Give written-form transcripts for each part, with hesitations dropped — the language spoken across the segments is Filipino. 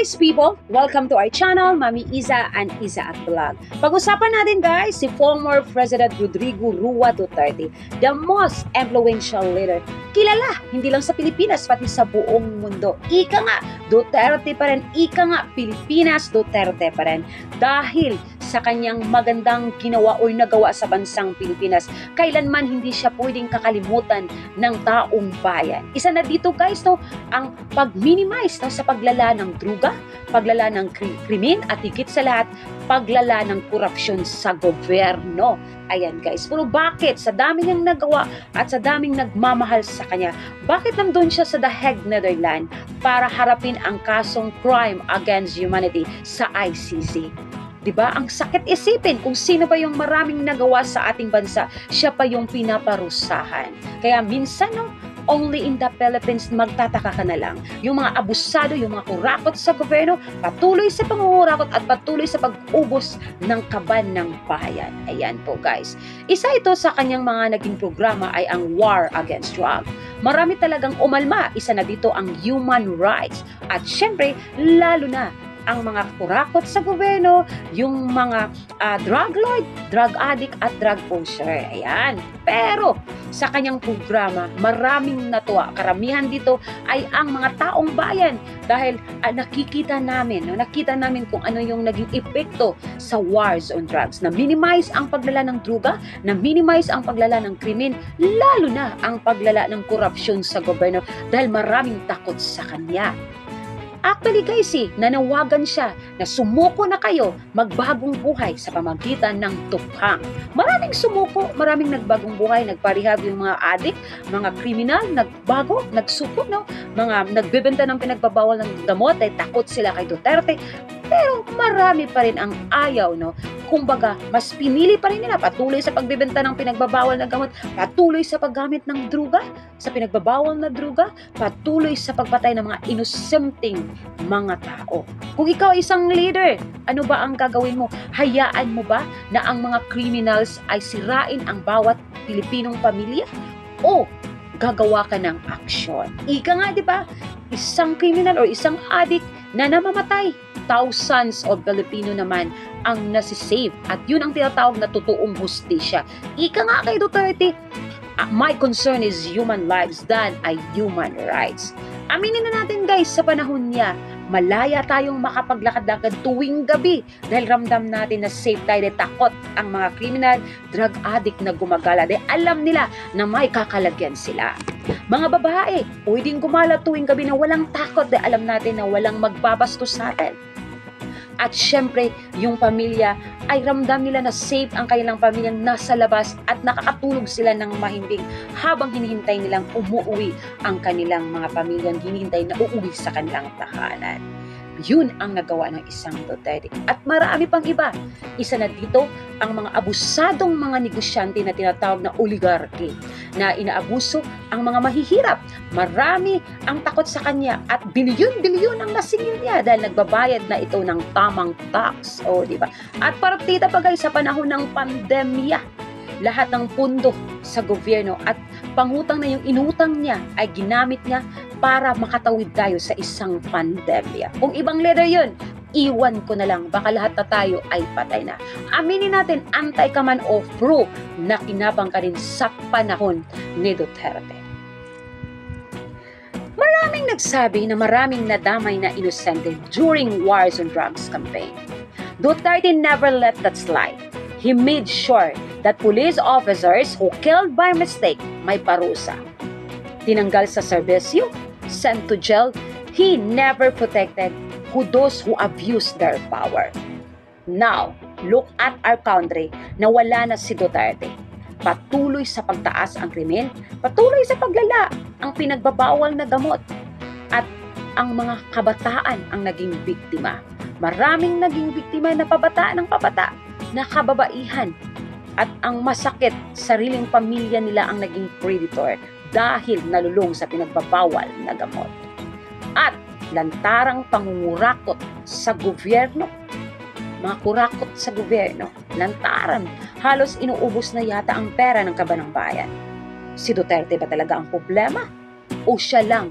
guys, people! Welcome to our channel, Mami Iza and Iza at Vlog. Pag-usapan natin guys, si former President Rodrigo Rua Duterte, the most influential leader. Kilala, hindi lang sa Pilipinas, pati sa buong mundo. Ika nga, Duterte pa rin. Ika nga, Pilipinas, Duterte pa rin. Dahil sa kanyang magandang ginawa o nagawa sa bansang Pilipinas, kailanman hindi siya pwedeng kakalimutan ng taong bayan. Isa na dito guys, no, ang pag-minimize no, sa paglala ng druga, paglala ng krimen at higit sa lahat, paglala ng korupsyon sa gobyerno. Ayan guys, pero bakit sa dami niyang nagawa at sa daming nagmamahal sa kanya, bakit nandun siya sa The Hague, Netherlands para harapin ang kasong crime against humanity sa ICC? Diba? Ang sakit isipin kung sino ba yung maraming nagawa sa ating bansa, siya pa yung pinaparusahan. Kaya minsan, no, only in the Philippines magtataka ka na lang. Yung mga abusado, yung mga kurakot sa gobyerno, patuloy sa pangungurakot at patuloy sa pag-ubos ng kaban ng bayan. Ayan po guys. Isa ito sa kanyang mga naging programa ay ang War Against Drug. Marami talagang umalma. Isa na dito ang human rights. At syempre, lalo na ang mga kurakot sa gobyerno, yung mga drug lord, drug addict at drug pusher. Ayan. Pero sa kanyang programa, maraming natuwa. Karamihan dito ay ang mga taong bayan dahil nakita namin kung ano yung naging epekto sa wars on drugs. Na-minimize ang paglala ng druga, na-minimize ang paglala ng krimen, lalo na ang paglala ng korupsyon sa gobyerno dahil maraming takot sa kanya. Actually guys, nanawagan siya na sumuko na kayo magbagong buhay sa pamagitan ng tukhang. Maraming sumuko, maraming nagbagong buhay, nagparehab yung mga addict, mga kriminal, nagbago, nagsuko, no? Mga nagbebenta ng pinagbabawal ng gamot, ay takot sila kay Duterte. Pero marami pa rin ang ayaw, no? Kumbaga, mas pinili pa rin nila patuloy sa pagbebenta ng pinagbabawal na gamot, patuloy sa paggamit ng druga, sa pinagbabawal na druga, patuloy sa pagpatay ng mga inosenteng mga tao. Kung ikaw isang leader, ano ba ang gagawin mo? Hayaan mo ba na ang mga criminals ay sirain ang bawat Pilipinong pamilya? O gagawa ka ng aksyon? Ika nga, di ba? Isang criminal o isang addict na namamatay, thousands of Filipino naman ang nasisave. At yun ang tinatawag na totoong hustisya. Ika nga kay Duterte, my concern is human lives than ay human rights. Aminin na natin guys, sa panahon niya, malaya tayong makapaglakad-lakad tuwing gabi dahil ramdam natin na safe tayo, dahil takot ang mga criminal, drug addict na gumagala dahil alam nila na may kakalagyan sila. Mga babae, pwedeng gumala tuwing gabi na walang takot dahil alam natin na walang magbabastos sa atin. At syempre, yung pamilya ay ramdam nila na safe ang kanilang pamilyang nasa labas at nakakatulog sila ng mahimbing habang hinihintay nilang umuwi ang kanilang mga pamilyang hinihintay na uuwi sa kanilang tahanan. Yun ang nagawa ng isang Duterte. At marami pang iba. Isa na dito ang mga abusadong mga negosyante na tinatawag na oligarchy na inaabuso ang mga mahihirap. Marami ang takot sa kanya at bilyon-bilyon ang nasingil niya dahil nagbabayad na ito ng tamang tax. O, di ba? At partida pa guys sa panahon ng pandemya, lahat ng pundo sa gobyerno at pangutang na yung inutang niya ay ginamit niya para makatawid tayo sa isang pandemya. Kung ibang leader yun, iwan ko na lang, baka lahat na tayo ay patay na. Aminin natin, antay ka man o pro na kinabang ka rin sa panahon ni Duterte. Maraming nagsabi na maraming nadamay na inosente during wars on drugs campaign. Duterte never let that slide. He made sure that police officers who killed by mistake may parusa. Tinanggal sa serbisyo, sent to jail, he never protected those who abuse their power. Now, look at our country na wala na si Duterte. Patuloy sa pagtaas ang krimen, patuloy sa paglala ang pinagbabawal na gamot, at ang mga kabataan ang naging biktima. Maraming naging biktima na pabata ng pabata, na kababaihan, at ang masakit, sariling pamilya nila ang naging predator dahil nalulong sa pinagbabawal na gamot. At lantarang pangungurakot sa gobyerno, mga kurakot sa gobyerno, lantaran, halos inuubos na yata ang pera ng kaban ng bayan. Si Duterte ba talaga ang problema? O siya lang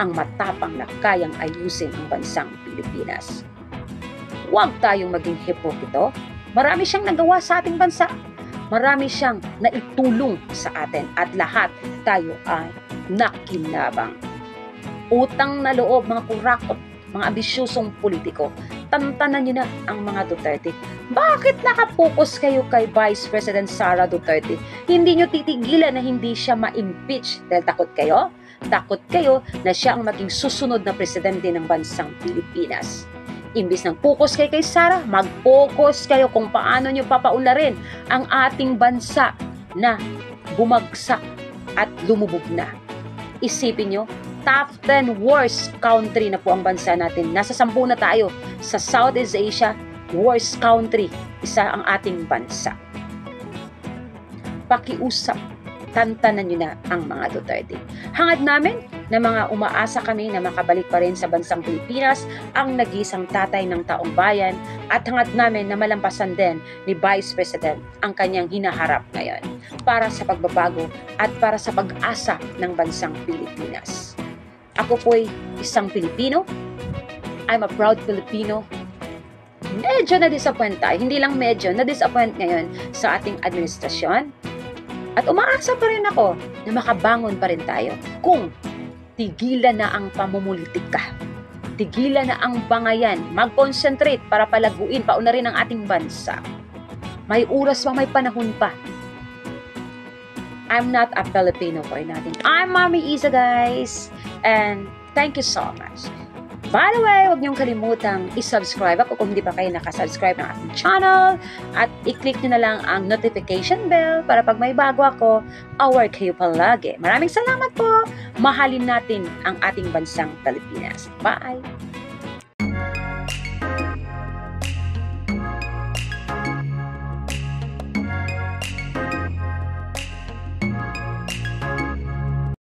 ang matapang na kayang ayusin ang bansang Pilipinas. Huwag tayong maging hipokrito. Marami siyang nagawa sa ating bansa. Marami siyang naitulong sa atin at lahat tayo ay nakinabang. Utang na loob, mga kurakot, mga ambisyosong politiko, tantanan niyo na ang mga Duterte. Bakit nakapokus kayo kay Vice President Sara Duterte? Hindi niyo titigilan na hindi siya ma-impeach dahil takot kayo? Takot kayo na siya ang maging susunod na presidente ng bansang Pilipinas. Imbis ng focus kayo kay Sara, mag-focus kayo kung paano nyo papaunlarin ang ating bansa na bumagsak at lumubog na. Isipin nyo, top 10 worst country na po ang bansa natin. Nasa 10 na tayo. Sa Southeast Asia, worst country, isa ang ating bansa. Pakiusap, tantanan nyo na ang mga Duterte. Hangad namin na mga umaasa kami na makabalik pa rin sa bansang Pilipinas ang nag-iisang tatay ng taong bayan at hangad namin na malampasan din ni Vice President ang kanyang hinaharap ngayon para sa pagbabago at para sa pag-asa ng bansang Pilipinas. Ako po'y isang Pilipino. I'm a proud Filipino. Medyo na-disappoint tayo. Hindi lang medyo, na-disappoint ngayon sa ating administrasyon. At umaasa pa rin ako na makabangon pa rin tayo kung tigilan na ang pamumulitika. Tigilan na ang bangayan. Mag-concentrate para palaguin, paunarin ang ating bansa. May oras pa, may panahon pa. I'm not a Filipino for nothing. I'm Mami Isa, guys. And thank you so much. By the way, huwag niyong kalimutang i-subscribe ako kung hindi pa kayo nakasubscribe ng ating channel at i-click niyo na lang ang notification bell para pag may bago ako, aware kayo palagi. Maraming salamat po. Mahalin natin ang ating bansang Pilipinas. Bye!